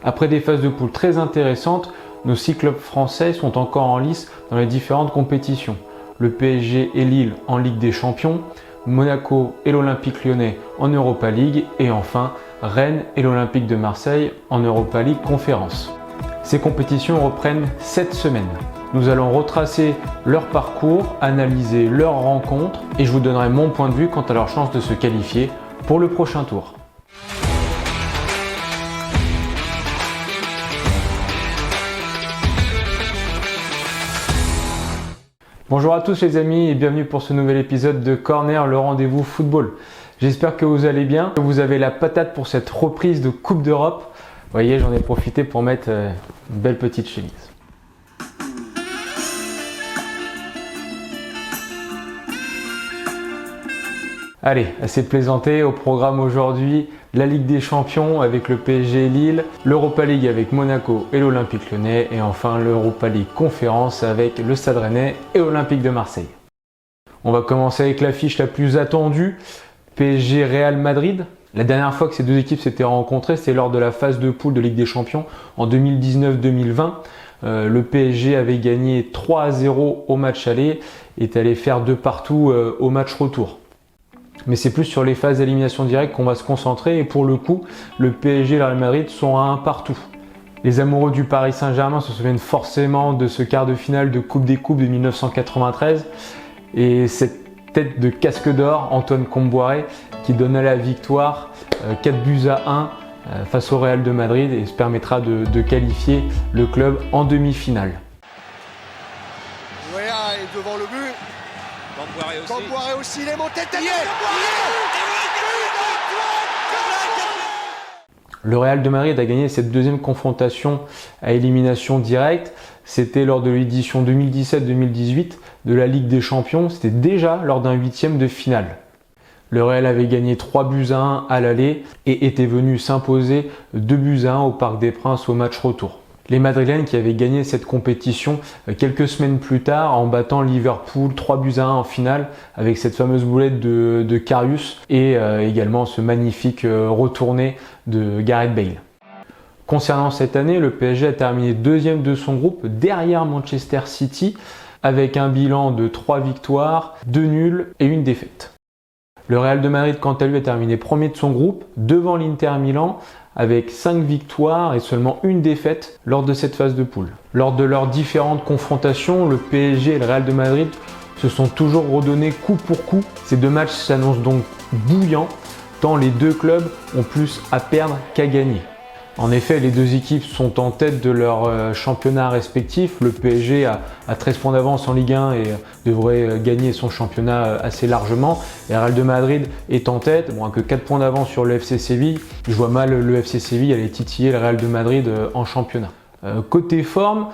Après des phases de poule très intéressantes, nos 6 clubs français sont encore en lice dans les différentes compétitions. Le PSG et Lille en Ligue des Champions, Monaco et l'Olympique Lyonnais en Europa League et enfin Rennes et l'Olympique de Marseille en Europa League Conférence. Ces compétitions reprennent cette semaine. Nous allons retracer leur parcours, analyser leurs rencontres et je vous donnerai mon point de vue quant à leur chance de se qualifier pour le prochain tour. Bonjour à tous les amis et bienvenue pour ce nouvel épisode de Corner, le rendez-vous football. J'espère que vous allez bien, que vous avez la patate pour cette reprise de Coupe d'Europe. Vous voyez, j'en ai profité pour mettre une belle petite chemise. Allez, assez plaisanté, au programme aujourd'hui, la Ligue des Champions avec le PSG et Lille, l'Europa League avec Monaco et l'Olympique Lyonnais et enfin l'Europa League Conférence avec le Stade Rennais et l'Olympique de Marseille. On va commencer avec l'affiche la plus attendue, PSG Real Madrid. La dernière fois que ces deux équipes s'étaient rencontrées, c'était lors de la phase de poule de Ligue des Champions en 2019-2020. Le PSG avait gagné 3-0 au match aller et est allé faire 2 partout au match retour. Mais c'est plus sur les phases d'élimination directe qu'on va se concentrer et pour le coup, le PSG et le Real Madrid sont à 1 partout. Les amoureux du Paris Saint-Germain se souviennent forcément de ce quart de finale de Coupe des Coupes de 1993 et cette tête de casque d'or, Antoine Kombouaré, qui donna la victoire 4-1 face au Real de Madrid et se permettra de qualifier le club en demi-finale. Wea est devant le but. Kombouaré aussi, il est monté tête. Le Real de Madrid a gagné cette deuxième confrontation à élimination directe. C'était lors de l'édition 2017-2018 de la Ligue des Champions. C'était déjà lors d'un 8e de finale. Le Real avait gagné 3-1 à l'aller et était venu s'imposer 2-1 au Parc des Princes au match retour. Les Madrilènes qui avaient gagné cette compétition quelques semaines plus tard en battant Liverpool 3-1 en finale avec cette fameuse boulette de Karius et également ce magnifique retourné de Gareth Bale. Concernant cette année, le PSG a terminé 2e de son groupe derrière Manchester City avec un bilan de 3 victoires, 2 nuls et 1 défaite. Le Real de Madrid quant à lui a terminé 1er de son groupe devant l'Inter Milan avec 5 victoires et seulement 1 défaite lors de cette phase de poule. Lors de leurs différentes confrontations, le PSG et le Real de Madrid se sont toujours redonnés coup pour coup. Ces deux matchs s'annoncent donc bouillants, tant les deux clubs ont plus à perdre qu'à gagner. En effet, les deux équipes sont en tête de leur championnat respectif. Le PSG a 13 points d'avance en Ligue 1 et devrait gagner son championnat assez largement. Et Real de Madrid est en tête, bon, que 4 points d'avance sur le FC Séville. Je vois mal le FC Séville aller titiller le Real de Madrid en championnat. Côté forme,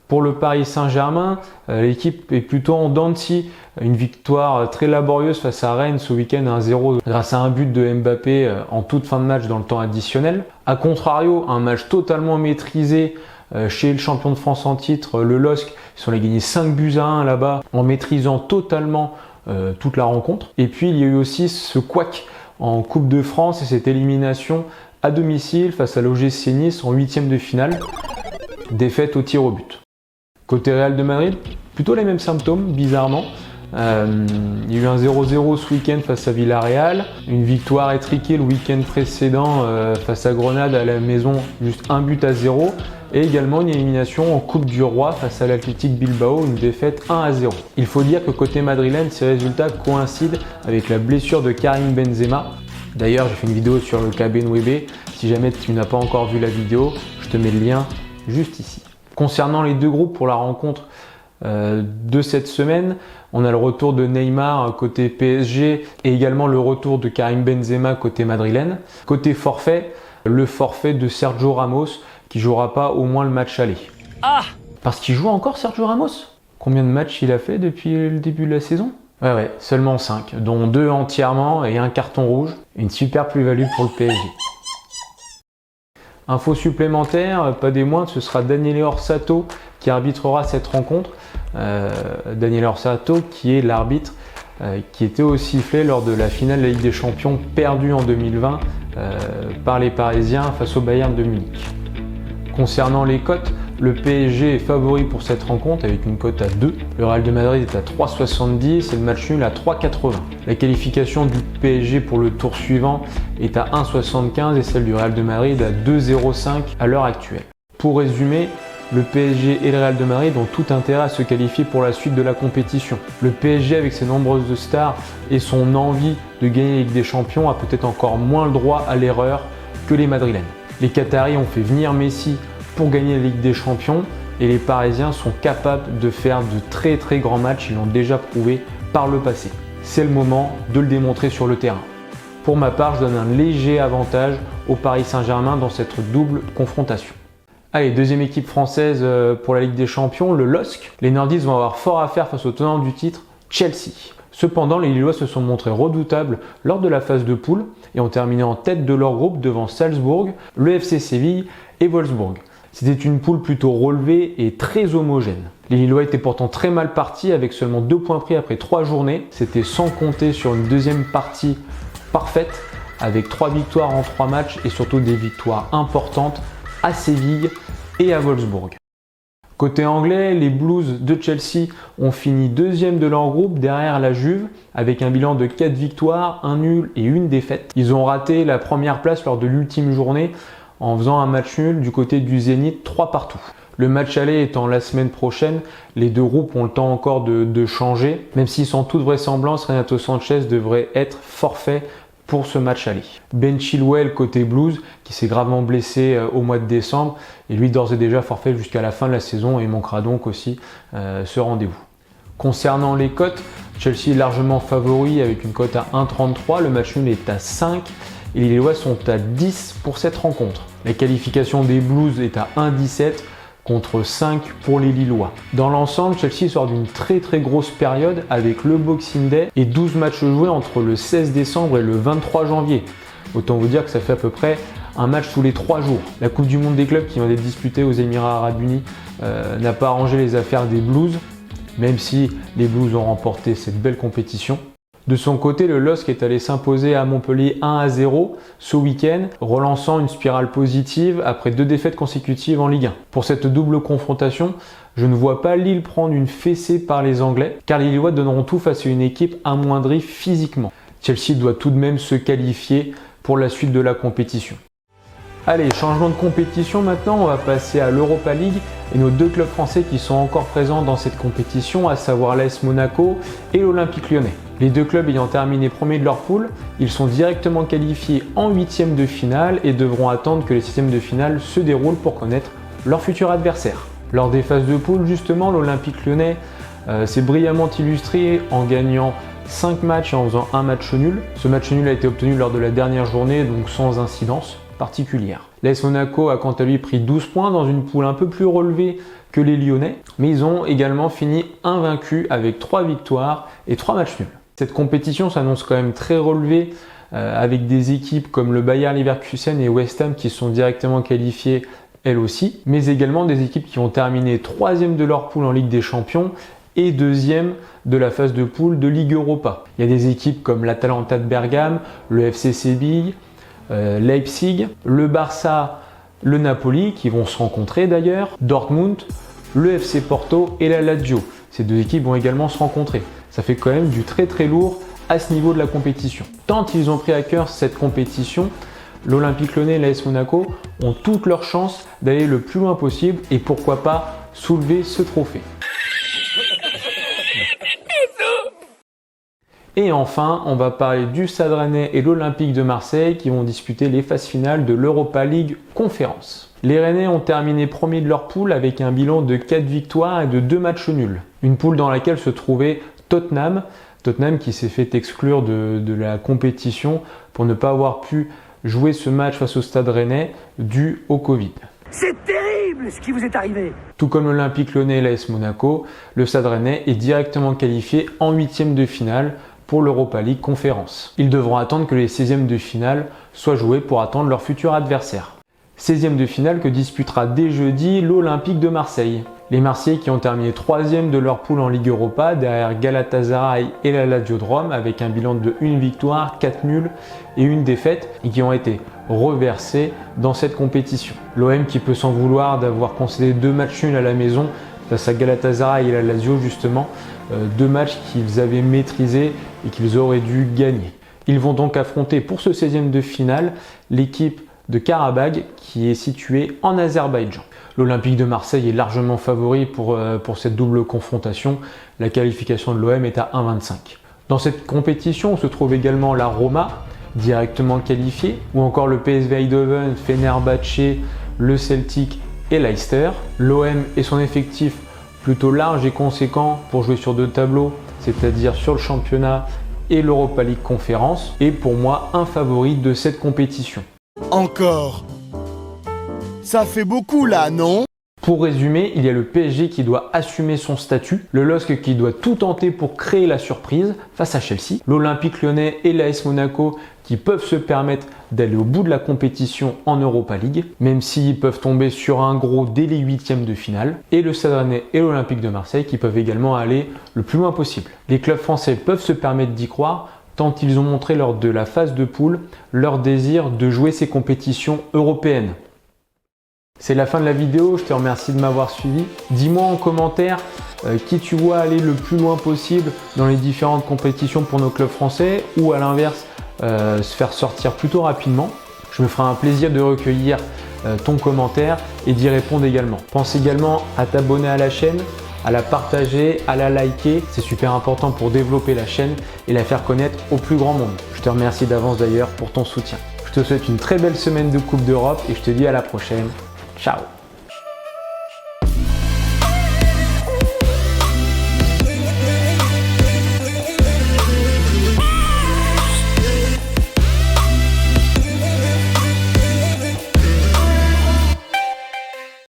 pour le Paris Saint-Germain, l'équipe est plutôt en dents de scie. Une victoire très laborieuse face à Rennes ce week-end 1-0 grâce à un but de Mbappé en toute fin de match dans le temps additionnel. A contrario, un match totalement maîtrisé chez le champion de France en titre, le LOSC. Ils sont allés gagner 5-1 là-bas en maîtrisant totalement toute la rencontre. Et puis il y a eu aussi ce couac en Coupe de France et cette élimination à domicile face à l'OGC Nice en 8e de finale, défaite au tir au but. Côté Real de Madrid, plutôt les mêmes symptômes, bizarrement. Il y a eu un 0-0 ce week-end face à Villarreal, une victoire étriquée le week-end précédent face à Grenade à la maison, juste 1-0, et également une élimination en Coupe du Roi face à l'Athletic Bilbao, une défaite 1-0. Il faut dire que côté madrilène, ces résultats coïncident avec la blessure de Karim Benzema. D'ailleurs, j'ai fait une vidéo sur le cas Benwebe. Si jamais tu n'as pas encore vu la vidéo, je te mets le lien juste ici. Concernant les deux groupes pour la rencontre de cette semaine, on a le retour de Neymar côté PSG et également le retour de Karim Benzema côté madrilène. Côté forfait, le forfait de Sergio Ramos qui jouera pas au moins le match aller. Ah! Parce qu'il joue encore Sergio Ramos? Combien de matchs il a fait depuis le début de la saison? Ouais, seulement 5, dont 2 entièrement et un carton rouge. Une super plus-value pour le PSG. Info supplémentaire, pas des moindres, ce sera Daniele Orsato qui arbitrera cette rencontre. Daniele Orsato qui est l'arbitre qui était aussi sifflé lors de la finale de la Ligue des Champions perdue en 2020 par les Parisiens face au Bayern de Munich. Concernant les cotes, le PSG est favori pour cette rencontre avec une cote à 2. Le Real de Madrid est à 3,70 et le match nul à 3,80. La qualification du PSG pour le tour suivant est à 1,75 et celle du Real de Madrid à 2,05 à l'heure actuelle. Pour résumer, le PSG et le Real de Madrid ont tout intérêt à se qualifier pour la suite de la compétition. Le PSG, avec ses nombreuses stars et son envie de gagner la Ligue des Champions, a peut-être encore moins le droit à l'erreur que les Madrilènes. Les Qataris ont fait venir Messi pour gagner la Ligue des Champions et les Parisiens sont capables de faire de très très grands matchs, ils l'ont déjà prouvé par le passé. C'est le moment de le démontrer sur le terrain. Pour ma part, je donne un léger avantage au Paris Saint-Germain dans cette double confrontation. Allez, deuxième équipe française pour la Ligue des Champions, le LOSC. Les Nordistes vont avoir fort à faire face au tenant du titre, Chelsea. Cependant, les Lillois se sont montrés redoutables lors de la phase de poule et ont terminé en tête de leur groupe devant Salzbourg, le FC Séville et Wolfsburg. C'était une poule plutôt relevée et très homogène. Les Lillois étaient pourtant très mal partis avec seulement 2 points pris après 3 journées. C'était sans compter sur une deuxième partie parfaite avec 3 victoires en 3 matchs et surtout des victoires importantes à Séville et à Wolfsburg. Côté anglais, les Blues de Chelsea ont fini deuxième de leur groupe derrière la Juve avec un bilan de 4 victoires, 1 nul et 1 défaite. Ils ont raté la première place lors de l'ultime journée en faisant un match nul du côté du Zénith 3-3. Le match aller étant la semaine prochaine, les deux groupes ont le temps encore de changer, même si sans toute vraisemblance, Renato Sanchez devrait être forfait pour ce match aller. Ben Chilwell côté Blues, qui s'est gravement blessé au mois de décembre, et lui d'ores et déjà forfait jusqu'à la fin de la saison et manquera donc aussi ce rendez-vous. Concernant les cotes, Chelsea est largement favori avec une cote à 1,33, le match nul est à 5 et les Lillois sont à 10 pour cette rencontre. La qualification des Blues est à 1,17 contre 5 pour les Lillois. Dans l'ensemble, Chelsea sort d'une très grosse période avec le Boxing Day et 12 matchs joués entre le 16 décembre et le 23 janvier. Autant vous dire que ça fait à peu près un match tous les 3 jours. La Coupe du Monde des clubs qui vient d'être disputée aux Émirats Arabes Unis n'a pas arrangé les affaires des Blues, même si les Blues ont remporté cette belle compétition. De son côté, le LOSC est allé s'imposer à Montpellier 1-0 ce week-end, relançant une spirale positive après 2 défaites consécutives en Ligue 1. Pour cette double confrontation, je ne vois pas Lille prendre une fessée par les Anglais, car les Lillois donneront tout face à une équipe amoindrie physiquement. Chelsea doit tout de même se qualifier pour la suite de la compétition. Allez, changement de compétition maintenant, on va passer à l'Europa League et nos 2 clubs français qui sont encore présents dans cette compétition, à savoir l'AS Monaco et l'Olympique Lyonnais. Les 2 clubs ayant terminé premiers de leur poule, ils sont directement qualifiés en 8e de finale et devront attendre que les 6e de finale se déroulent pour connaître leur futur adversaire. Lors des phases de poule, justement, l'Olympique Lyonnais s'est brillamment illustré en gagnant 5 matchs et en faisant un match nul. Ce match nul a été obtenu lors de la dernière journée, donc sans incidence particulière. L'AS Monaco a quant à lui pris 12 points dans une poule un peu plus relevée que les Lyonnais, mais ils ont également fini invaincus avec 3 victoires et 3 matchs nuls. Cette compétition s'annonce quand même très relevée avec des équipes comme le Bayer Leverkusen et West Ham qui sont directement qualifiées elles aussi, mais également des équipes qui vont terminer 3e de leur poule en Ligue des Champions et 2e de la phase de poule de Ligue Europa. Il y a des équipes comme l'Atalanta de Bergame, le FC Séville, Leipzig, le Barça, le Napoli qui vont se rencontrer d'ailleurs, Dortmund, le FC Porto et la Lazio. Ces 2 équipes vont également se rencontrer. Ça fait quand même du très lourd à ce niveau de la compétition. Tant ils ont pris à cœur cette compétition, l'Olympique Lyonnais et l'AS Monaco ont toutes leurs chances d'aller le plus loin possible et pourquoi pas soulever ce trophée. Et enfin, on va parler du Stade Rennais et l'Olympique de Marseille qui vont disputer les phases finales de l'Europa League Conférence. Les Rennais ont terminé premiers de leur poule avec un bilan de 4 victoires et de 2 matchs nuls. Une poule dans laquelle se trouvait Tottenham qui s'est fait exclure de la compétition pour ne pas avoir pu jouer ce match face au Stade Rennais dû au Covid. C'est terrible ce qui vous est arrivé. Tout comme l'Olympique Lyonnais et l'AS Monaco, le Stade Rennais est directement qualifié en 8e de finale pour l'Europa League Conférence. Ils devront attendre que les 16e de finale soient joués pour attendre leur futur adversaire. 16e de finale que disputera dès jeudi l'Olympique de Marseille. Les Marseillais qui ont terminé 3e de leur poule en Ligue Europa derrière Galatasaray et la Lazio de Rome avec un bilan de 1 victoire, 4 nuls et 1 défaite et qui ont été reversés dans cette compétition. L'OM qui peut s'en vouloir d'avoir concédé 2 matchs nuls à la maison face à Galatasaray et la Lazio justement, 2 matchs qu'ils avaient maîtrisés et qu'ils auraient dû gagner. Ils vont donc affronter pour ce 16e de finale l'équipe de Karabag qui est située en Azerbaïdjan. L'Olympique de Marseille est largement favori pour cette double confrontation. La qualification de l'OM est à 1,25. Dans cette compétition, on se trouve également la Roma, directement qualifiée, ou encore le PSV Eindhoven, Fenerbahçe, le Celtic et Leicester. L'OM et son effectif plutôt large et conséquent pour jouer sur 2 tableaux, c'est-à-dire sur le championnat et l'Europa League Conférence, est pour moi un favori de cette compétition. Encore. Ça fait beaucoup là, non? Pour résumer, il y a le PSG qui doit assumer son statut, le LOSC qui doit tout tenter pour créer la surprise face à Chelsea, l'Olympique Lyonnais et l'AS Monaco qui peuvent se permettre d'aller au bout de la compétition en Europa League, même s'ils peuvent tomber sur un gros dès les 8e de finale, et le Stade Rennais et l'Olympique de Marseille qui peuvent également aller le plus loin possible. Les clubs français peuvent se permettre d'y croire, tant ils ont montré lors de la phase de poule leur désir de jouer ces compétitions européennes. C'est la fin de la vidéo, je te remercie de m'avoir suivi. Dis-moi en commentaire qui tu vois aller le plus loin possible dans les différentes compétitions pour nos clubs français ou à l'inverse se faire sortir plutôt rapidement. Je me ferai un plaisir de recueillir ton commentaire et d'y répondre également. Pense également à t'abonner à la chaîne, à la partager, à la liker. C'est super important pour développer la chaîne et la faire connaître au plus grand monde. Je te remercie d'avance d'ailleurs pour ton soutien. Je te souhaite une très belle semaine de Coupe d'Europe et je te dis à la prochaine. Ciao!